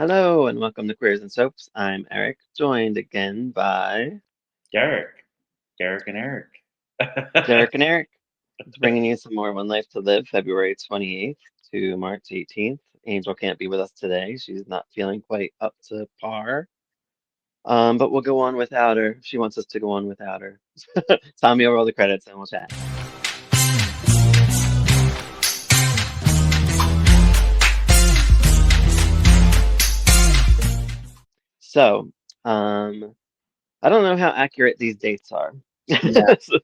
Hello and welcome to Queers and Soaps. I'm Eric, joined again by Derek. Derek and Eric. Derek and Eric. It's bringing you some more One Life to Live, February 28th to March 18th. Angel can't be with us today. She's not feeling quite up to par. But we'll go on without her. She wants us to go on without her. Tommy will roll the credits and we'll chat. So, um, I don't know how accurate these dates are. Yeah. So,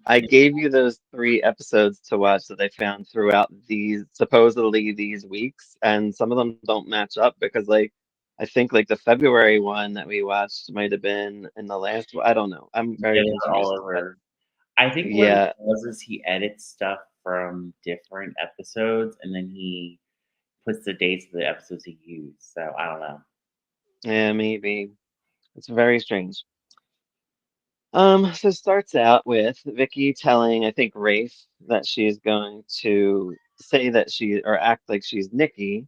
I gave you those three episodes to watch that I found throughout these supposedly these weeks, and some of them don't match up because I think like the February one that we watched might have been in the last one. I don't know. I'm Yeah, very they're all confused. But over. I think what it yeah, does is he edits stuff from different episodes and then he puts the dates of the episodes he used. So I don't know. yeah, maybe. It's very strange. So it starts out with Vicky telling, I think, Rafe that she is going to say that she or act like she's Nikki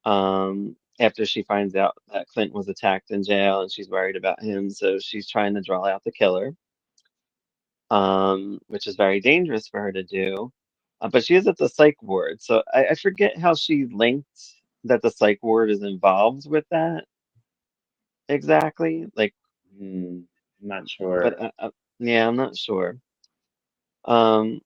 after she finds out that Clint was attacked in jail and she's worried about him, so she's trying to draw out the killer, which is very dangerous for her to do. But she is at the psych ward, so I forget how she linked that the psych ward is involved with that exactly. Like, Hmm. I'm not but sure. yeah, I'm not sure. Um,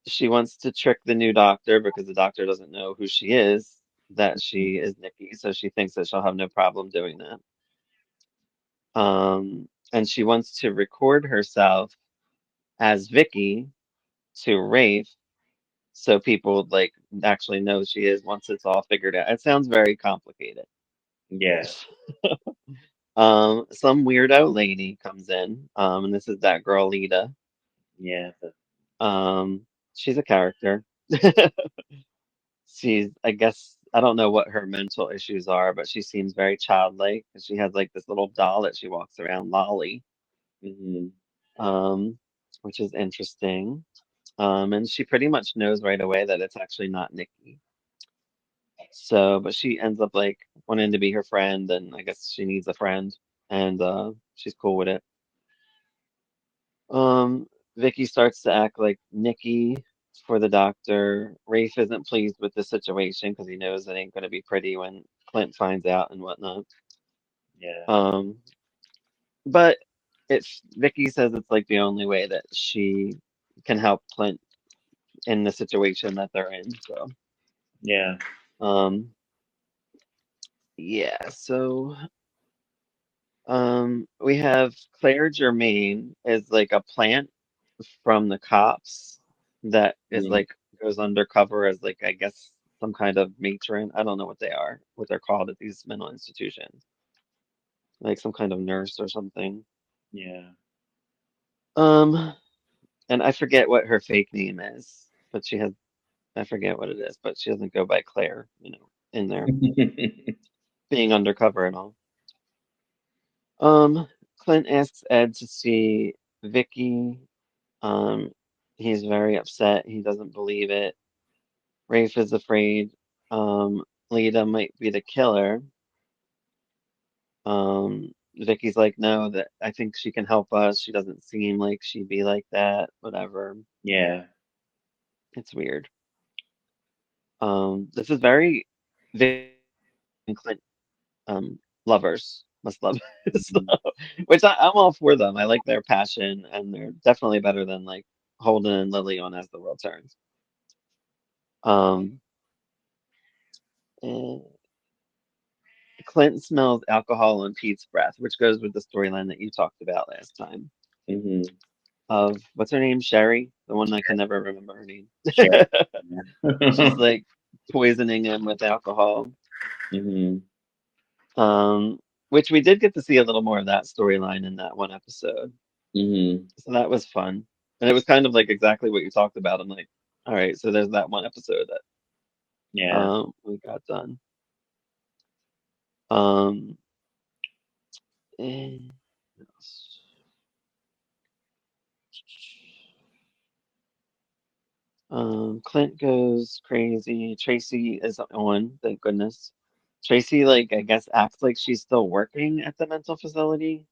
she wants to trick the new doctor because the doctor doesn't know who she is, that she is Nikki, so she thinks that she'll have no problem doing that. And she wants to record herself as Vicky to Rafe so people would like actually know she is once it's all figured out. It sounds very complicated. Yeah. Some weirdo lady comes in, and this is that girl Lita. Yeah. She's a character. I guess, I don't know what her mental issues are, but she seems very childlike. And she has like this little doll that she walks around, Lolly, Hmm. um, which is interesting. And she pretty much knows right away that it's actually not Nikki. So, but she ends up like wanting to be her friend, and I guess she needs a friend, and she's cool with it. Um, Vicky starts to act like Nikki for the doctor. Rafe isn't pleased with the situation because he knows it ain't going to be pretty when Clint finds out and whatnot. Yeah. Um, but it's Vicky says it's like the only way that she can help Clint in the situation that they're in. So, Yeah. um, yeah. So, we have Claire Germain is like a plant from the cops that is Mhm. like goes undercover as like I guess some kind of matron. I don't know what they are, what they're called at these mental institutions, like some kind of nurse or something. Yeah. Um, and I forget what her fake name is, but she has I forget what it is, but she doesn't go by Claire, in there being undercover and all. Clint asks Ed to see Vicky. Um, he's very upset. He doesn't believe it. Rafe is afraid Lita might be the killer. Vicky's like, no, that I think she can help us. She doesn't seem like she'd be like that. Whatever. Yeah. It's weird. This is very Vic and Clint lovers. Must love so, Mhm. which I'm all for them. I like their passion, and they're definitely better than like Holden and Lily on As the World Turns. Um, and Clint smells alcohol on Pete's breath, which goes with the storyline that you talked about last time. Mhm. Of what's her name? Sherry, the one I can never remember her name. Sure. She's Yeah. like poisoning him with alcohol. Mhm. Which we did get to see a little more of that storyline in that one episode. Mhm. So that was fun. And it was kind of like exactly what you talked about. I'm like, all right, so there's that one episode that Yeah. we got done. Um, and what else? Clint goes crazy. Tracy is on, thank goodness. Tracy, like, I guess acts like she's still working at the mental facility.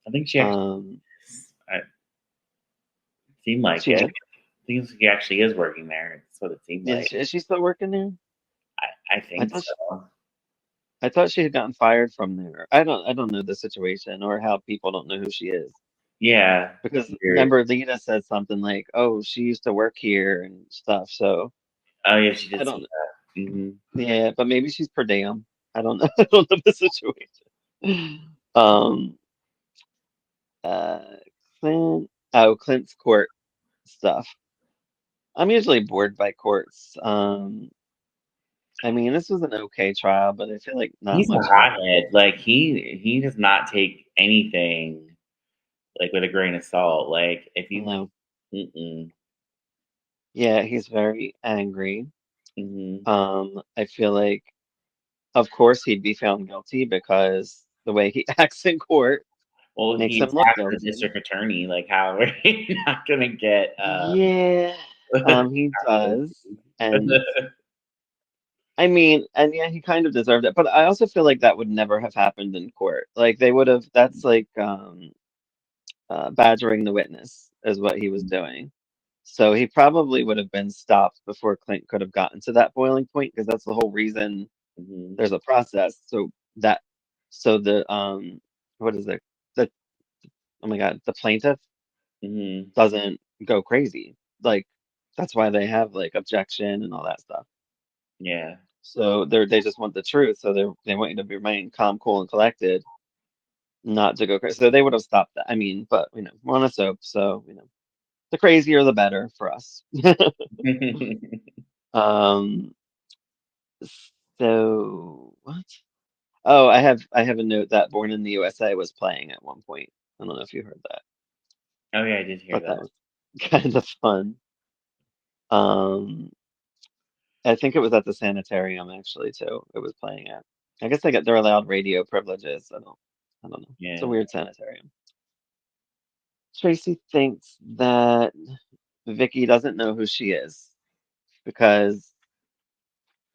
I think she actually Um, is. I seemed like she it. what? I think she actually is working there. That's what it seemed Yeah, like. is she still working there? I I think thought so. I thought she had gotten fired from there. I don't know the situation or how people don't know who she is. Yeah, Because weird. remember Lita said something like, "Oh, she used to work here and stuff." So Oh yeah, she I did say don't. that. Yeah, but maybe she's per diem. I don't know. I don't know the situation. Um. Uh. Clint's court stuff. I'm usually bored by courts. I mean, this was an okay trial, but I feel like not He's a much happened. hothead. Like he does not take anything like with a grain of salt. Like if you, No. mm-mm, Yeah, he's very angry. hmm I feel like, of course, he'd be found guilty because the way he acts in court well, makes he him look attacked the guilty. district attorney. Like how are we not gonna get Yeah, he does. guilty? And I mean, and yeah, he kind of deserved it. But I also feel like that would never have happened in court. Like they would have, that's like badgering the witness is what he was doing. So he probably would have been stopped before Clint could have gotten to that boiling point because that's the whole reason hmm there's a process. That, so what is it? The, oh my God, the plaintiff hmm doesn't go crazy. Like that's why they have like objection and all that stuff. Yeah. So they just want the truth. So they want you to remain calm, cool, and collected, not to go crazy. So they would have stopped that. I mean, but we're on a soap, so the crazier the better for us. Um, so what? Oh, I have a note that Born in the USA was playing at one point. I don't know if you heard that, Oh yeah, I did hear but that that. was kind of fun. Um, I think it was at the sanitarium actually too. It was playing at. I guess they're allowed radio privileges. I don't know. It's a Yeah. weird sanitarium. Tracy thinks that Vicky doesn't know who she is because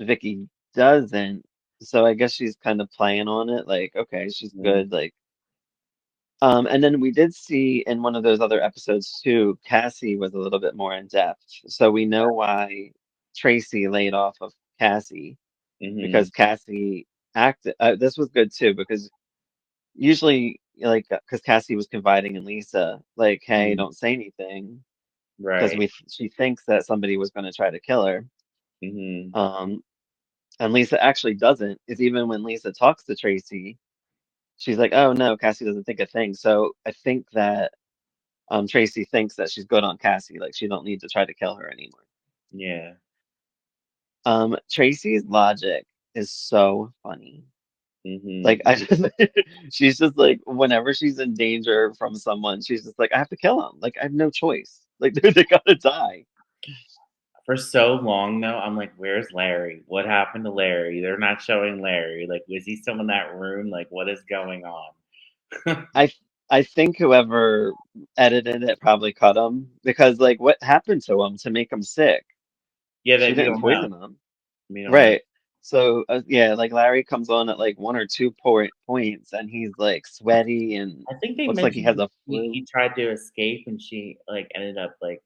Vicky doesn't. So I guess she's kind of playing on it, like, okay, she's Mhm. good, like. And then we did see in one of those other episodes too, Cassie was a little bit more in depth. So we know why Tracy laid off of Cassie because Mhm. Cassie acted. This was good too because usually, like, because Cassie was confiding in Lisa, like, hey, Mhm. don't say anything because Right. she thinks that somebody was going to try to kill her. Mhm. Um, and Lisa actually doesn't. Is even when Lisa talks to Tracy, she's like, oh no, Cassie doesn't think a thing. So I think that Tracy thinks that she's good on Cassie, like she don't need to try to kill her anymore. Yeah. Tracy's logic is so funny. Like Mhm. I just, she's just like whenever she's in danger from someone, she's just like, I have to kill him. Like I have no choice. Like they gotta die. For so long though, I'm like, "Where's Larry? What happened to Larry? They're not showing Larry. Like, was he still in that room? Like, what is going on?" I I think whoever edited it probably cut him because like what happened to him to make him sick? Yeah, She that we didn't don't know. poison him. We don't know. Right. So yeah, like Larry comes on at like one or two points and he's like sweaty and I think they looks like he has mentioned a he flu. tried to escape and she, like, ended up, like,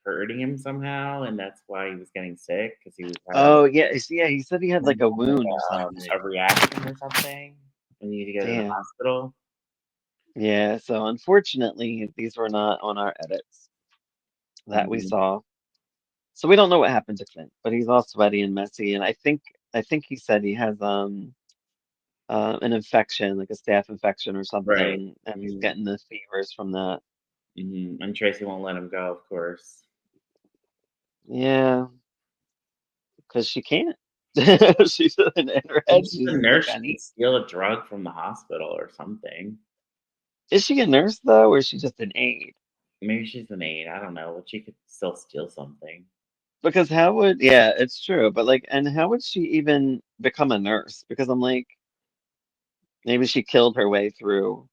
hurting him somehow, and that's why he was getting sick because he was having Oh yeah, yeah, he said he had like a wound or a something. reaction or something, and need to get to the Damn. hospital. Yeah, so unfortunately these were not on our edits that we Mhm. saw. So we don't know what happened to Clint, but he's all sweaty and messy and I think he said he has an infection, like a staph infection or Right. something, and he's Mhm. getting the fevers from that. And Tracy won't let him go, of course. Yeah, because she can't. She's in her Maybe head. she's She's a just like, nurse, I she need. could steal a drug from the hospital or something. Is she a nurse though, or is she just an aide? Maybe she's an aide, I don't know, but she could still steal something. Because how would, yeah, it's true, but like, and how would she even become a nurse? Because I'm like, maybe she killed her way through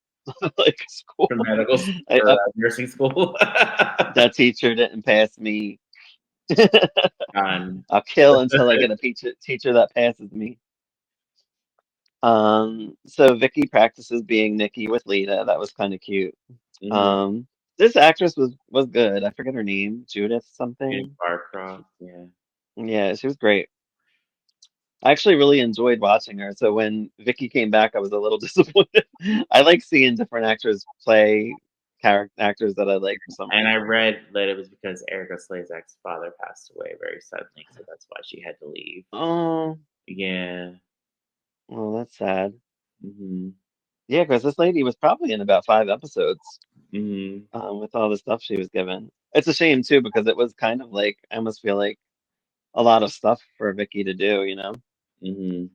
like For school. medical s I, for, nursing school. that teacher didn't pass me. Done. I'll kill until I get a teacher that passes me. So Vicky practices being Nikki with Lita. That was kind of cute. Mhm. Um, this actress was good. I forget her name, Judith Jim something. Barcroft, yeah. Yeah, she was great. I actually really enjoyed watching her. So when Vicky came back, I was a little disappointed. I like seeing different actors play character actors that I like for some And I reason. read that it was because Erica Slezak's father passed away very suddenly, so that's why she had to leave. Oh, Yeah. well, that's sad. Mhm. Yeah, because this lady was probably in about 5 episodes, Mhm. with all the stuff she was given. It's a shame too because it was kind of like I almost feel like a lot of stuff for Vicky to do, you know. Mhm.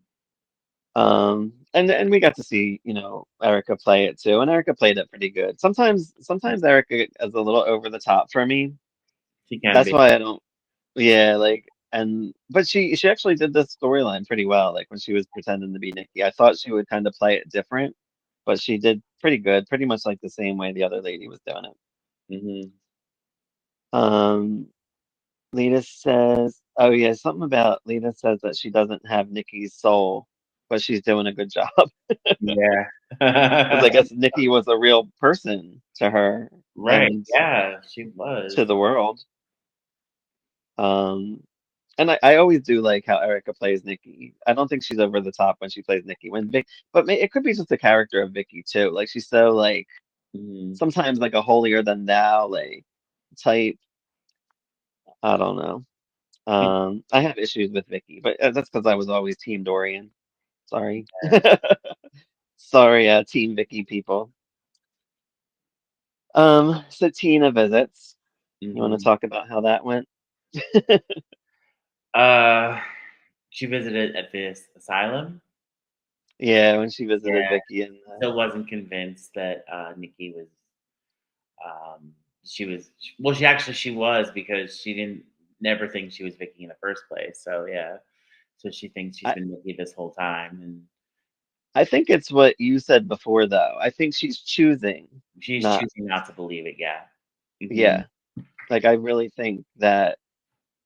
And we got to see, Erica play it too, and Erica played it pretty good. Sometimes Erica is a little over the top for me. She can That's be. why I don't. Yeah, like, but she actually did this storyline pretty well. Like when she was pretending to be Nikki, I thought she would kind of play it different, but she did pretty good, pretty much like the same way the other lady was doing it. Mhm. Um, Lita says, oh yeah, something about Lita says that she doesn't have Nikki's soul, but she's doing a good job. Yeah. Because I guess Nikki was a real person to her Right, and yeah, she was. to the world. Um, and I always do like how Erica plays Nikki. I don't think she's over the top when she plays Nikki. But it could be just the character of Vicky too. Like she's so like Mhm. sometimes like a holier than thou like type. I don't know. I have issues with Vicky, but that's because I was always Team Dorian. Sorry, sorry, Team Vicky people. So Tina visits. You want to Mhm. talk about how that went? Uh, she visited at this asylum. Yeah, when she visited Yeah, Vicky and still wasn't convinced that, Nikki was, um she was well, she was because she didn't never think she was Vicky in the first place, so, yeah. So she thinks she's I been Nikki this whole time, and I think it's what you said before though. I think she's choosing she's not. choosing not to believe it, yeah. Mhm. Yeah, like I really think that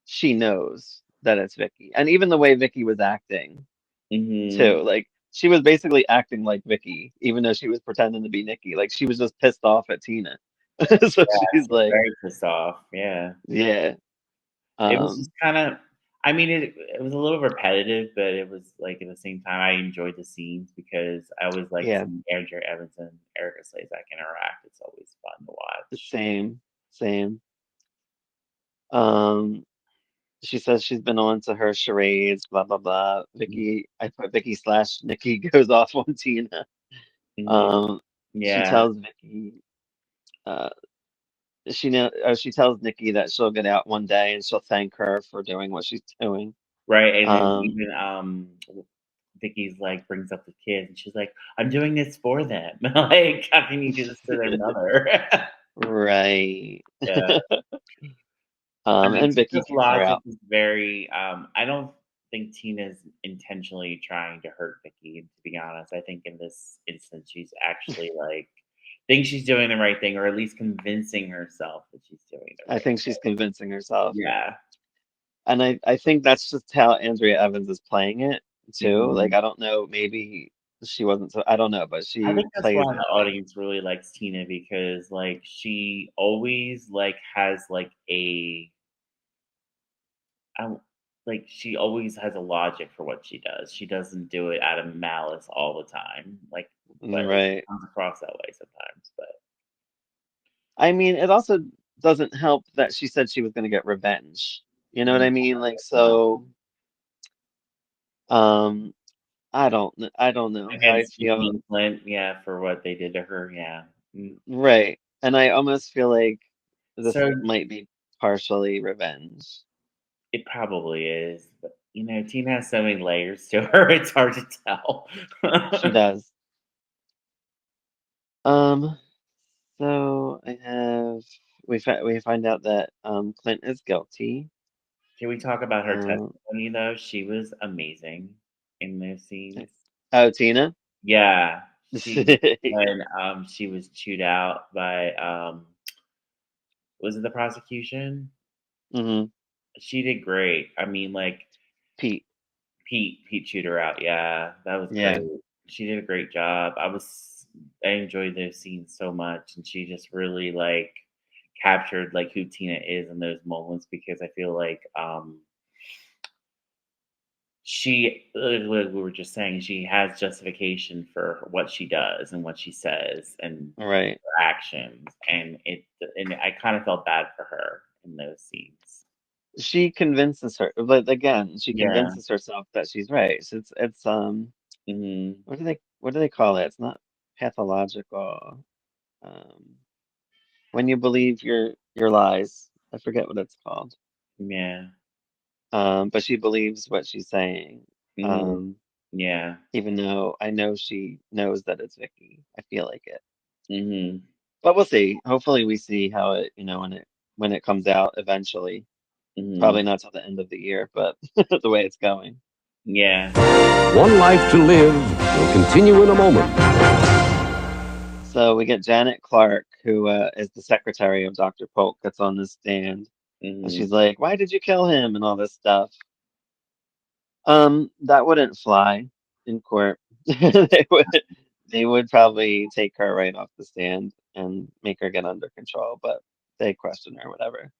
she knows that it's Vicky, and even the way Vicky was acting Mhm. too. Like she was basically acting like Vicky, even though she was pretending to be Nikki. Like she was just pissed off at Tina, so she's She was like, very pissed off, yeah. yeah, It was just um, kinda I mean, it was a little repetitive, but it was, like, at the same time, I enjoyed the scenes because I always like yeah, seeing Andrew Evans and Erica Slezak interact. It's always fun to watch. same, same. Um, She says she's been on to her charades, blah blah blah. I put Vicky slash Nikki goes off on Tina. Mhm. Um, she Yeah, tells Vicky, uh, she tells Nikki that she'll get out one day and she'll thank her for doing what she's doing. right, and then Um, even, Vicky's, like, brings up the kids, and she's like, "I'm doing this for them." Like, how can you do this to their mother? right. Yeah. I mean, And Vicky Tina's kicks her logic out. is very, I don't think Tina's intentionally trying to hurt Vicky, to be honest. I think in this instance, she's actually like, thinks she's doing the right thing, or at least convincing herself that she's doing the I right think she's convincing herself. Yeah. And I think that's just how Andrea Evans is playing it too. Like Mhm. I don't know, maybe she wasn't so I don't know, but I she think that's plays why it the like audience really likes Tina because, like, she always, like, has, like, I like, she always has a logic for what she does. She doesn't do it out of malice all the time, like, but it right. comes across that way sometimes, but I mean, it also doesn't help that she said she was going to get revenge. You know what yeah, I mean? Like that's not so um I don't know how I against Nikki feel. and Clint, yeah, for what they did to her, yeah. Right. And I almost feel like this So, might be partially revenge. it probably is, but, Tina has so many layers to her, it's hard to tell. She does. Um so I have we find out that Clint is guilty. Can we talk about her Um testimony, though? She was amazing in those scenes. oh, Tina? Yeah, Yeah. when, she was chewed out by, was it the prosecution? Hmm. She did great. I mean, like Pete. Pete chewed her out. Yeah, that was great. Yeah, She did a great job. I enjoyed those scenes so much, and she just really like captured like who Tina is in those moments because I feel like she like we were just saying she has justification for what she does and what she says and right. her actions, and I kind of felt bad for her in those scenes. She convinces her, but again, she Yeah. convinces herself that she's right. So it's Hmm. what do they call it? It's not pathological. Um, when you believe your lies. I forget what it's called. Yeah. But she believes what she's saying. Hmm. Um, Yeah. even though I know she knows that it's Vicky. I feel like it. Hmm. But we'll see. Hopefully we see how it, when it comes out eventually. Hmm. Probably not till the end of the year, but the way it's going. Yeah. One life to live will continue in a moment. So we get Janet Clark, who is the secretary of Dr. Polk, that's on the stand, and Hmm. she's like, "Why did you kill him?" and all this stuff. That wouldn't fly in court. They would probably take her right off the stand and make her get under control, but they question her, whatever.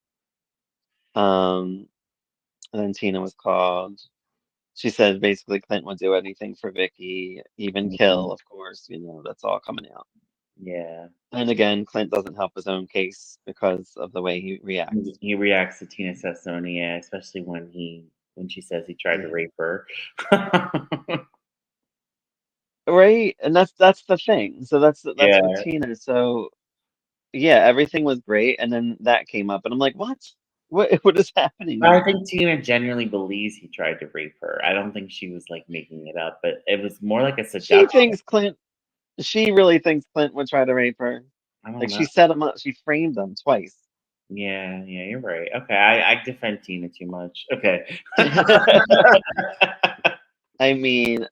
Um, and then Tina was called. She said basically Clint would do anything for Vicky, even Hmm. kill, of course, that's all coming out. Yeah. And again, Clint doesn't help his own case because of the way he reacts. He reacts to Tina's testimony, yeah, especially when she says he tried to Yeah. rape her. Right? And that's the thing. So that's with Yeah. Tina. So yeah, everything was great, and then that came up, and I'm like, what? What is happening But I here? think Tina genuinely believes he tried to rape her. I don't think she was, like, making it up, but it was more like a She seduction. thinks Clint. She really thinks Clint would try to rape her. I don't Like know. she set him up. She framed him twice. Yeah, yeah, you're right. Okay, I defend Tina too much. Okay. I mean,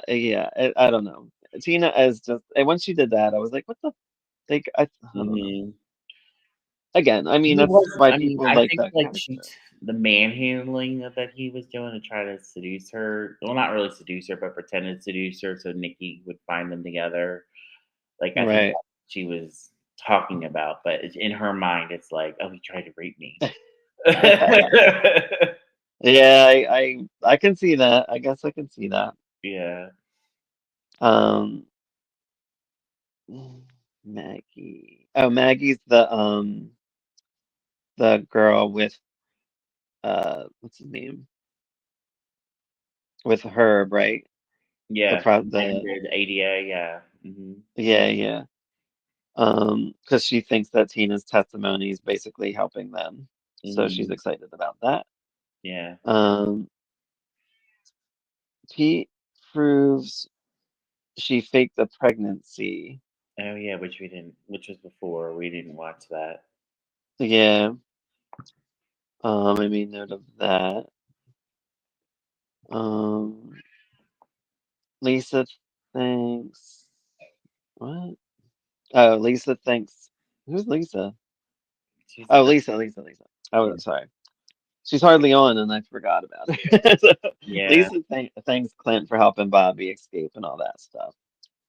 yeah, I don't know. Tina is just, and when she did that, I was like, what the? Like, I don't know. Mhm. Again, I mean, He that's was why I mean, people I like think, that like, character. the manhandling that he was doing to try to seduce her well, not really seduce her, but pretended to seduce her so Nikki would find them together. Like, I think that's Right. what she was talking about, but it's in her mind, it's like, "Oh, he tried to rape me." Yeah, I can see that. I guess I can see that. Yeah. Um, Maggie. Oh, Maggie's the girl with what's his name? With Herb, right? The Yeah. pro And the the ADA, yeah. Mhm. Yeah, yeah. Because she thinks that Tina's testimony is basically helping them. So she's Mhm. excited about that. Yeah. Um, Pete proves she faked the pregnancy. Oh, yeah, which was before, we didn't watch that. Yeah. I made note of that. Um, Lisa thinks what? Oh, Lisa thinks who's Lisa? She's the Oh, girl. Lisa. Oh, Yeah. sorry. She's hardly on, and I forgot about her. So, Yeah. Lisa thanks Clint for helping Bobby escape and all that stuff.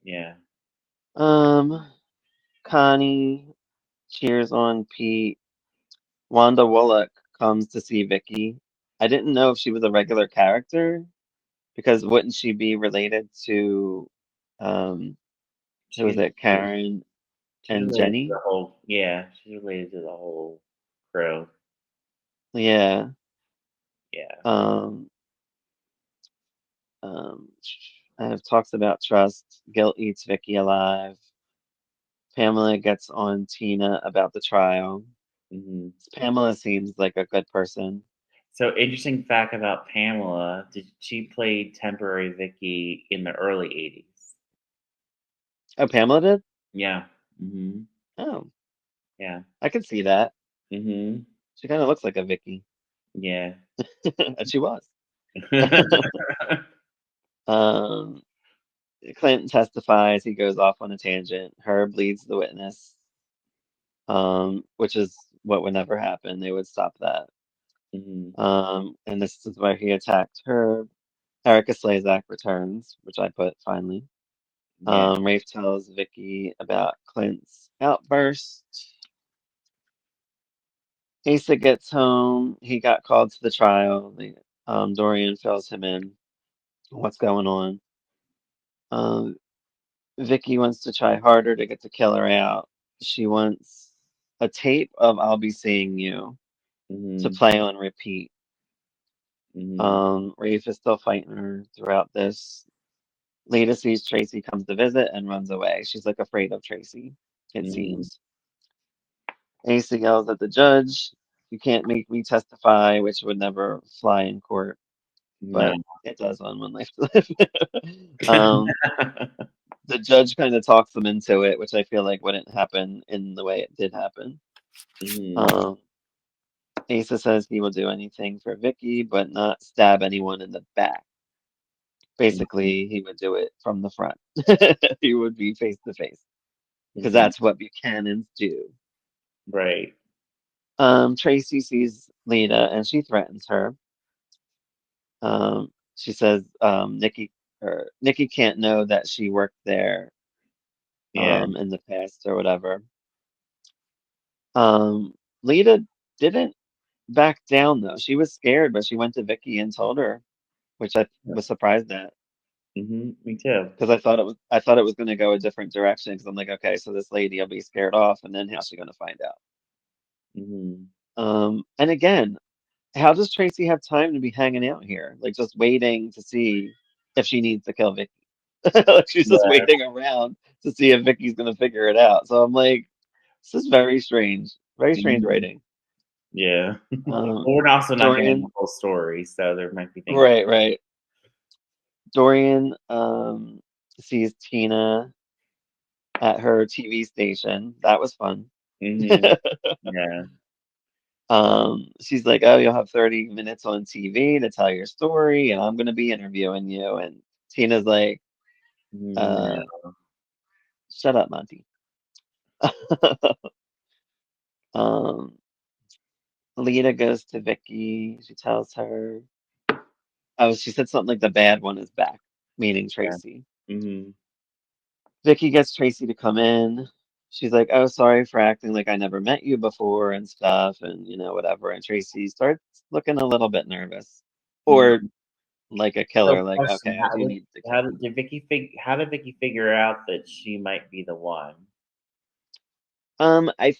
Yeah. Um, Connie cheers on Pete. Wanda Wallach comes to see Vicky. I didn't know if she was a regular character because wouldn't she be related to um who was She's it? Karen she's and related to the Jenny? whole yeah, she's related to the whole crew. Yeah. Yeah. Um um have talks about trust. Guilt eats Vicky alive. Pamela gets on Tina about the trial. Mhm. Pamela seems like a good person. So interesting fact about Pamela, did she played temporary Vicky in the early 80s. Oh, Pamela did? Yeah. Mhm. Oh, Yeah. I can see that. Mhm. She kind of looks like a Vicky. Yeah. And she was. Um, Clinton testifies. He goes off on a tangent. Herb leads the witness, which is what would never happen. They would stop that. Mhm. And this is where he attacked her. Erica Slezak returns, which I put finally. Yeah. Rafe tells Vicky about Clint's outburst. Asa gets home. He got called to the trial. Dorian fills him in. What's going on? Um, Vicky wants to try harder to get the killer out. She wants a tape of "I'll Be Seeing You" to Mhm. play on repeat. Mhm. Rafe is still fighting her throughout this. Lita sees Tracy comes to visit and runs away. She's like afraid of Tracy, it Mhm. seems. Asa yells at the judge, "You can't make me testify," which would never fly in court, No. but it does on One Life to Live. um, the judge kind of talks them into it, which I feel like wouldn't happen in the way it did happen. Mhm. Um, Asa says he will do anything for Vicky, but not stab anyone in the back. Mhm. Basically, he would do it from the front. He would be face to face because Mhm. that's what Buchanans do. Right. Tracy sees Lita and she threatens her. She says Nikki can't know that she worked there Yeah. in the past or whatever. Lita didn't back down though. She was scared, but she went to Vicky and told her, which I was surprised at Me too. because I thought it was going to go a different direction because I'm like, okay, so this lady will be scared off, and then how's she going to find out? Mhm. And again, how does Tracy have time to be hanging out here, like just waiting to see if she needs to kill Vicky? Like she's just Yeah. waiting around to see if Vicky's gonna figure it out. So I'm like, this is very strange Mhm. writing. Yeah. Um, Well, we're also not getting the Dorian, whole story, so there might be things. right. Dorian sees Tina at her TV station. That was fun. Mhm. Yeah. She's like, "Oh, you'll have 30 minutes on TV to tell your story, and I'm gonna be interviewing you." And Tina's like, uh, No. "Shut up, Monty." Um, Lita goes to Vicky. She tells her, oh, she said something like the bad one is back, meaning Yeah. Tracy. Mhm. Vicky gets Tracy to come in. She's like, "Oh, sorry for acting like I never met you before and stuff, and whatever." And Tracy starts looking a little bit nervous, or Mhm. like a So, killer, like, question: "Okay, I do need to kill." How did Vicky figure out that she might be the one? Um, I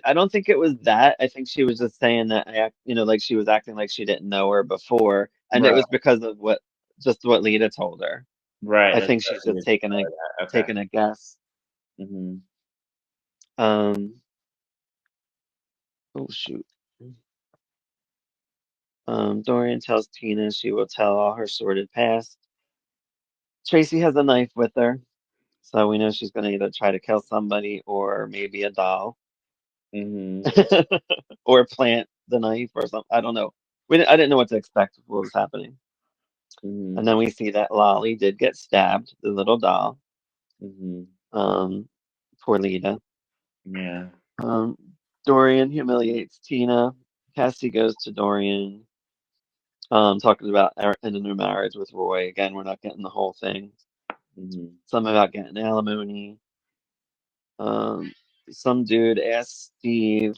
I don't think it was that. I think she was just saying that like she was acting like she didn't know her before, and it Right. was because of what Lita told her. Right. I That's think what she's we just did before that. Okay. taking a guess. Mhm. Um, oh shoot. Dorian tells Tina she will tell all her sordid past. Tracy has a knife with her, so we know she's gonna either try to kill somebody or maybe a doll, Mhm. or plant the knife or something. I don't know. I didn't know what to expect of what was happening. And Mhm. then we see that Lolly did get stabbed, the little doll. Mhm. Um, Poor Lita. Yeah. Um, Dorian humiliates Tina. Cassie goes to Dorian, talking about ending her marriage with Roy. Again, we're not getting the whole thing. Mhm. Some about getting alimony. Um, some dude asked Steve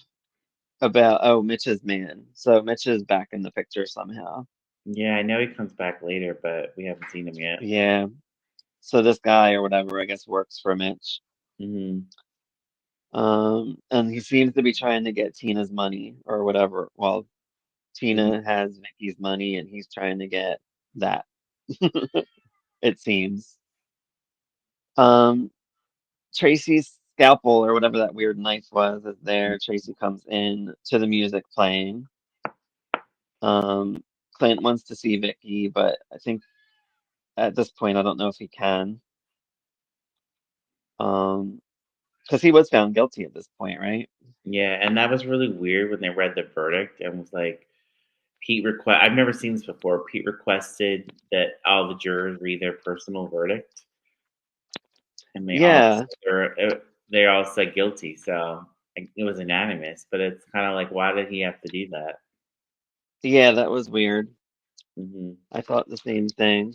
about, oh, Mitch's man. So Mitch is back in the picture somehow. Yeah, I know he comes back later, but we haven't seen him yet. Yeah. So this guy or whatever, I guess, works for Mitch. Mhm. And he seems to be trying to get Tina's money or whatever. Well, Mhm. Tina has Vicky's money and he's trying to get that, it seems. Um, Tracy's scalpel or whatever that weird knife was is there. Tracy comes in to the music playing. Um, Clint wants to see Vicky, but I think at this point I don't know if he can. Um, because he was found guilty at this point, right? Yeah, and that was really weird when they read the verdict and was like, I've never seen this before. Pete requested that all the jurors read their personal verdict, and Yeah. they all said guilty. So it was unanimous. But it's kind of like, why did he have to do that? Yeah, that was weird. Hmm. I thought the same thing.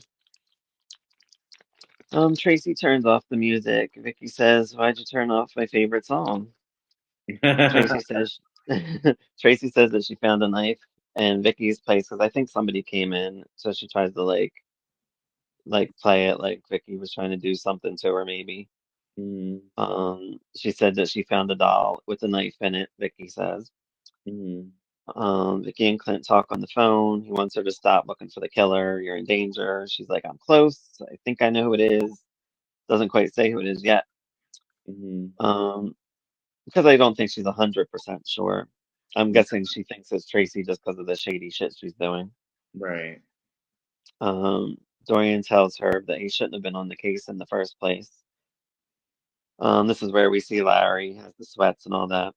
Tracy turns off the music. Vicky says, "Why'd you turn off my favorite song?" Tracy says, Tracy says that she found a knife in Vicky's place because I think somebody came in, so she tries to like play it like Vicky was trying to do something to her maybe. Hmm. She said that she found a doll with a knife in it, Vicky says. Hmm. Vicky and Clint talk on the phone. He wants her to stop looking for the killer. You're in danger. She's like, I'm close. I think I know who it is. Doesn't quite say who it is yet. Hmm. Um, because I don't think she's 100% sure. I'm guessing she thinks it's Tracy just because of the shady shit she's doing. Right. Um, Dorian tells her that he shouldn't have been on the case in the first place. This is where we see Larry has the sweats and all that.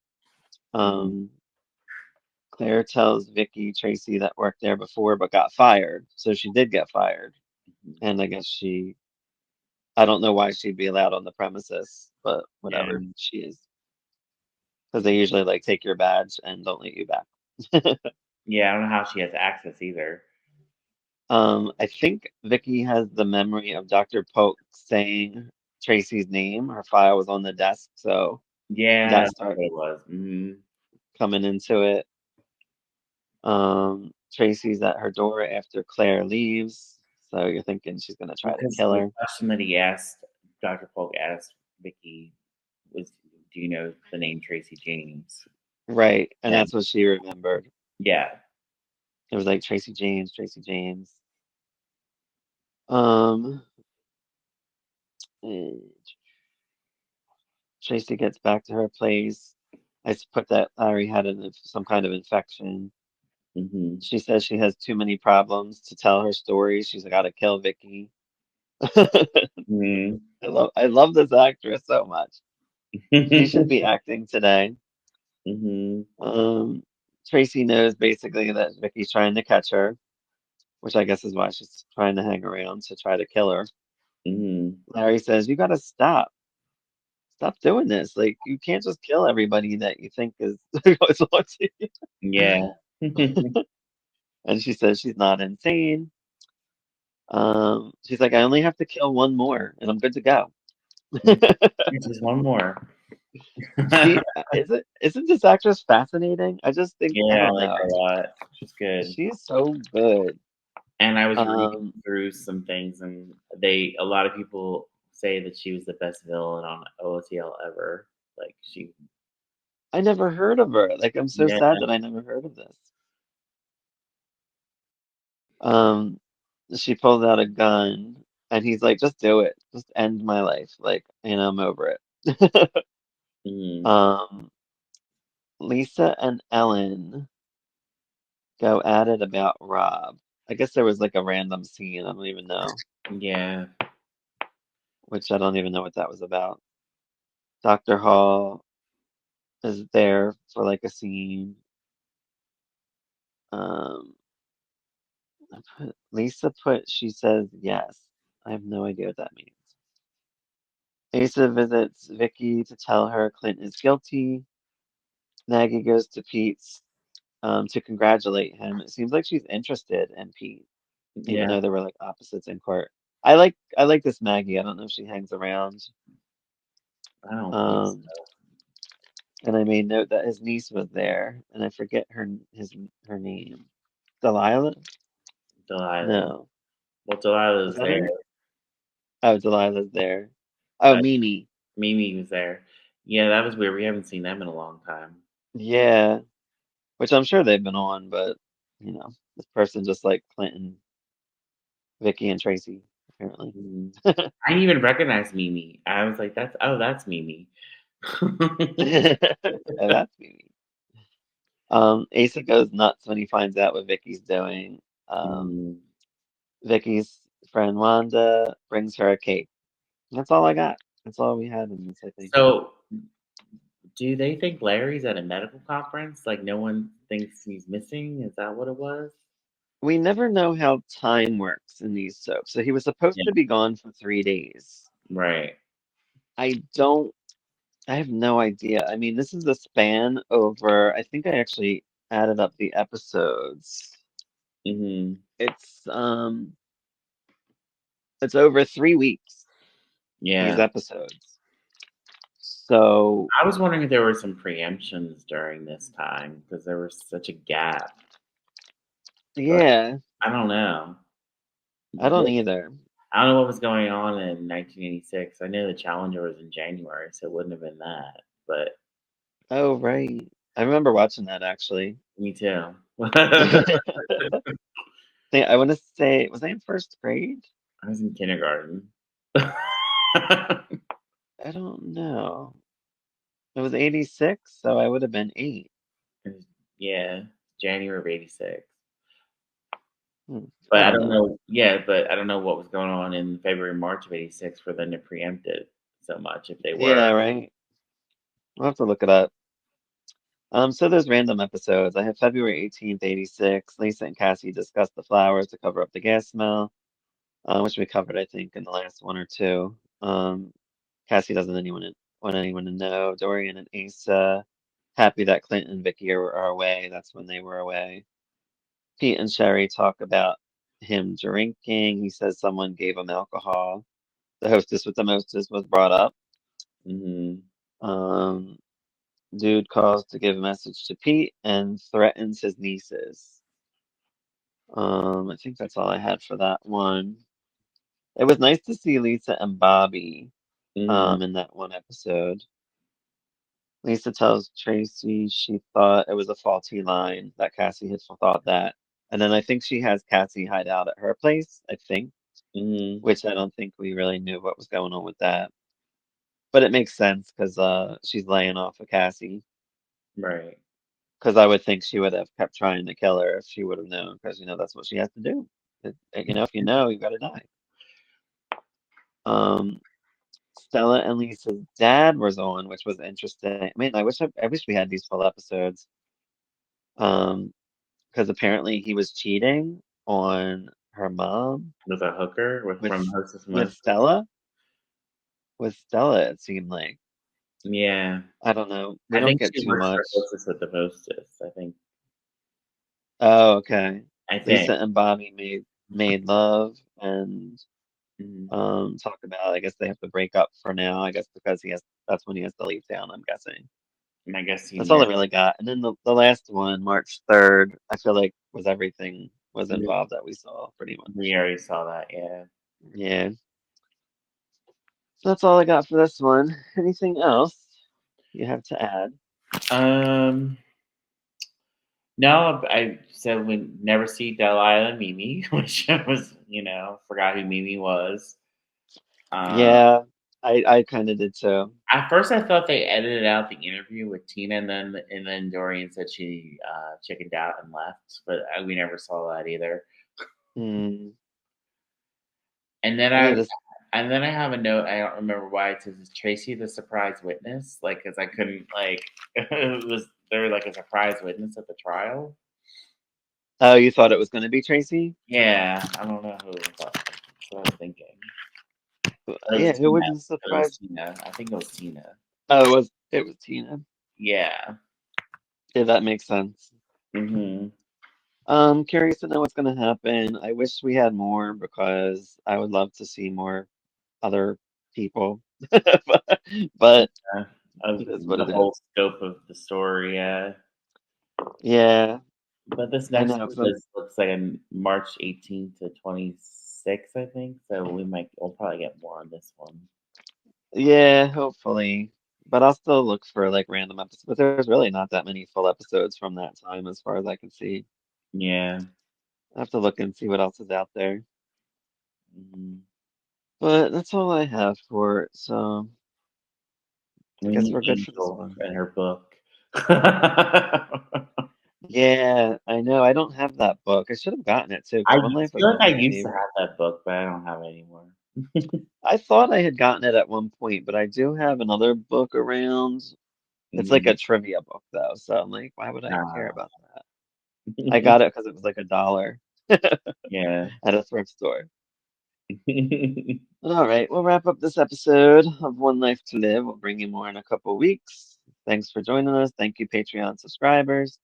Hmm. Um, Claire tells Vicky Tracy that worked there before but got fired. So she did get fired. And I guess I don't know why she'd be allowed on the premises, but Yeah. whatever, she is. Because they usually like take your badge and don't let you back. Yeah. I don't know how she has access either. I think Vicky has the memory of Dr. Polk saying Tracy's name. Her file was on the desk, so Yeah, that that's what starts it was. Hmm. coming into it. Tracy's at her door after Claire leaves, so you're thinking she's gonna try to Because kill the her. question that he asked, Dr. Polk asked Vicky was, "Do you know the name Tracy James?" Right, and Yeah. that's what she remembered. Yeah. It was like Tracy James, Tracy James. Um, eh, Tracy gets back to her place. Put that Larry had some kind of infection. Hmm. She says she has too many problems to tell her story. She's got to kill Vicky. I Hmm. love this actress so much. She should be acting today. Hmm. Um, Tracy knows basically that Vicky's trying to catch her, which I guess is why she's trying to hang around to try to kill her. Hmm. Larry says, "You got to stop doing this. Like, you can't just kill everybody that you think is is watching you." Yeah. And she says she's not insane. She's like, "I only have to kill one more, and I'm good to go." Just one more. Isn't this actress fascinating? I just think I Yeah, I don't like her know. a lot. She's good. She's so good. And I was reading Um, through some things, and a lot of people say that she was the best villain on OTL ever. Like she, I never heard of her. Like, I'm so yeah, sad that I never heard of this. Um, she pulls out a gun, and he's like, "Just do it. Just end my life. Like, I'm over it." mm, Um, Lisa and Ellen go at it about Rob. I guess there was like a random scene. I don't even know, yeah, which I don't even know what that was about. Dr. Hall is there for like a scene. Um, she says yes. I have no idea what that means. Asa visits Vicky to tell her Clint is guilty. Maggie goes to Pete's to congratulate him. It seems like she's interested in Pete, even yeah. though they were like opposites in court. I like this Maggie. I don't know if she hangs around. I don't think so. Um, and I made note that his niece was there, and I forget her name. Delilah? Delilah. No. Well, Delilah Is was that her there. name? Oh, Delilah's there. Oh, Uh, Mimi. Mimi was there. Yeah, that was weird. We haven't seen them in a long time. Yeah, which I'm sure they've been on, but this person just like Clinton, Vicky, and Tracy, apparently. Mm. I didn't even recognize Mimi. I was like, that's Mimi. Oh, that's Mimi. Asa goes nuts when he finds out what Vicky's doing. Um, Mm. Vicky's friend Wanda brings her a cake. That's all I got. That's all we had in this, I think. So, do they think Larry's at a medical conference? Like, no one thinks he's missing? Is that what it was? We never know how time works in these soaps. So he was supposed Yeah, to be gone for 3 days. right. I don't, I have no idea. I mean, this is a span over, I think I actually added up the episodes. Hmm. It's it's over 3 weeks, these Yeah. episodes. So I was wondering if there were some preemptions during this time because there was such a gap, but yeah, I don't know. I don't either. I don't know what was going on in 1986. I know the Challenger was in January, so it wouldn't have been that. But Oh, right. I remember watching that actually. me too. I want to say, was I in first grade? I was in kindergarten. I don't know. It was 86, so I would have been 8. Yeah, January of '86. Hmm, But I I don't don't know. know. Yeah, but I don't know what was going on in February, March of '86 for them to preempt it so much if they were. Yeah, right. I'll have to look it up. So there's random episodes. I have February 18th, 86. Lisa and Cassie discuss the flowers to cover up the gas smell, which we covered, I think, in the last one or two. Cassie doesn't want anyone to know. Dorian and Asa happy that Clint and Vicky are away. That's when they were away. Pete and Sherry talk about him drinking. He says someone gave him alcohol. The hostess with the mostest was brought up. Hmm. Um, Dude calls to give a message to Pete and threatens his nieces. I think that's all I had for that one. It was nice to see Lisa and Bobby Hmm. in that one episode. Lisa tells Tracy she thought it was a faulty line, that Cassie had thought that. And then I think she has Cassie hide out at her place, I think, Hmm. which I don't think we really knew what was going on with that. But it makes sense because she's laying off of Cassie. Right. Because I would think she would have kept trying to kill her if she would have known, because that's what she has to do. If you know, you got to die. Um, Stella and Lisa's dad was on, which was interesting. I mean, I wish we had these full episodes. Um, because apparently he was cheating on her mom With a hooker with with from Hostess with Mostess. Stella. With Stella, it seemed like. Yeah. I don't know. We I don't think get she too works for much. Hostess with the Mostess. Oh, okay. I think. Lisa and Bobby made love and Mhm. talk about, I guess they have to break up for now, I guess because that's when he has to leave town, I'm guessing. And I guess he That's all I never. really got. And then the last one, March 3rd, I feel like was everything was involved that we saw pretty We much. already saw that. Yeah. Yeah. So that's all I got for this one. Anything else you have to add? Um. No, I said we never see Delilah and Mimi, which was, forgot who Mimi was. Um, Yeah, I kind of did too. at first, I thought they edited out the interview with Tina, and then Dorian said she chickened out and left, but we never saw that either. Hmm. And then Yeah, I this. and then I have a note. I don't remember why it says, "Is Tracy the surprise witness?" Like, because I couldn't was there like a surprise witness at the trial? Oh, you thought it was going to be Tracy? Yeah, I don't know who it was. That's what I was thinking. But it was Yeah, who Tina. would be But it was surprised? Tina. I think it was Tina. Oh, it was Tina. Yeah. Yeah, that makes sense. Mhm. Curious to know what's going to happen. I wish we had more because I would love to see more other people. But Yeah. Of it is what the it is. whole scope of the story, yeah. Yeah, But this I next know. one 'Cause looks like a March 18th to 26th, I think. So we'll probably get more on this one. yeah, hopefully. But I'll still look for like random episodes. But there's really not that many full episodes from that time as far as I can see. Yeah. I have to look and see what else is out there. Mhm. But that's all I have for it. So I We guess need we're good for this Angel one. and her book. Yeah, I know. I don't have that book. I should have gotten it too, I because One Life was feel one like of I my used to favorites. have that book, but I don't have it anymore. I thought I had gotten it at one point, but I do have another book around. It's like Mhm. a trivia book though, so I'm like, why would I care Uh, about that? I got it because it was like $1 yeah. at a thrift store. But all right, we'll wrap up this episode of One Life to Live. We'll bring you more in a couple weeks. Thanks for joining us. Thank you, Patreon subscribers.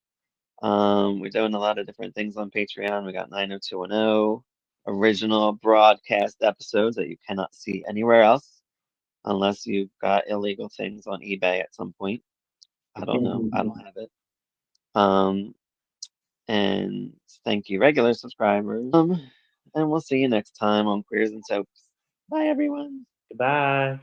We're doing a lot of different things on Patreon. We got 90210 original broadcast episodes that you cannot see anywhere else unless you've got illegal things on eBay at some point. I don't know. I don't have it. Um, and thank you, regular subscribers. And we'll see you next time on Queers and Soaps. Bye, everyone. Goodbye.